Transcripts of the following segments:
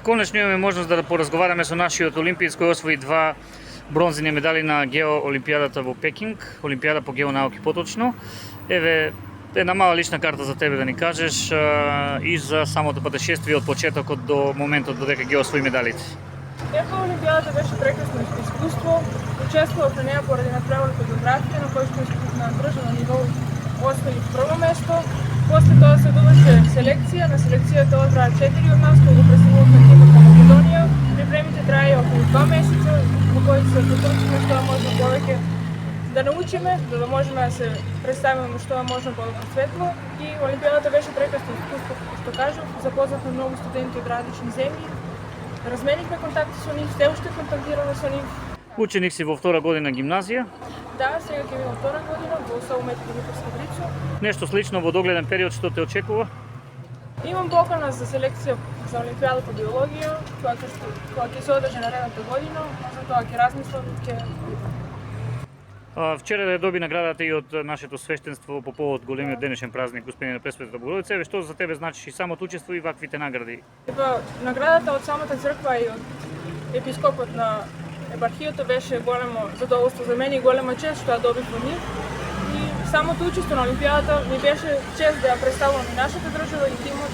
Конечно имаме можност да поразговараме со нашиот олимпиец кој освои 2 бронзени медали на геоолимпијадата во Пекинг, олимпијада по геонауки поточно. Еве една мала лична карта за тебе да ни кажеш и за самото патешествие од почетокот до моментот додека ги освои медалите. Олимпијадата беше прекрасно искуство. Учествував на неа поради натпреварната географија, на кој што на државно ниво освои прво место. После тоа се доврши селекција. На селекцијата одбраа 4 од нас, кои го представувавме тимот на Македонија. Припремите траја околу 2 месеца, во кои се потручихме што можеме повеќе да научиме, за да можеме да се представиме што можеме подобро светло. И Олимпијадата беше прекрасно искуство, како што кажав. Запознавме многу студенти од различни земји. Разменивме контакти со нив, се уште контактираме со нив. Ученик си во втора година гимназија. Да, сега ќе ми во втора година во Саумет Димитровски Брицо. Нешто слично во догледен период што те очекува? Имам покана за селекција за Олимпијада по биологија, која ќе се одржи наредната година, за тоа ќе размислам, ќе Вчера да доби наградата и од нашето свештенство по повод големиот денешен празник Успение на Пресветата Богородица. Еве што за тебе значи и самото учество и ваквите награди? Наградата од самата црква и од епископот на епархијата беше големо задоволство за мене и голема чест што ја добив од нив. И самото учество на Олимпијадата ми беше чест да ја представувам и нашата држава и тимот.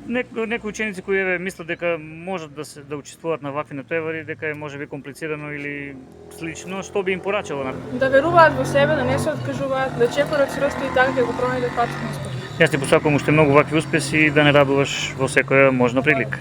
Некои ученици кои еве мислат дека можат да учествуваат на вакви натпревари, дека е можеби комплицирано или слично, што би им порачало? Да веруваат во себе, да не се откажуваат, да чекорат срсто и така ќе го пронајдат патот на успех. Јас ти посакувам уште многу вакви успеси и да не радуваш во секоја можна прилика.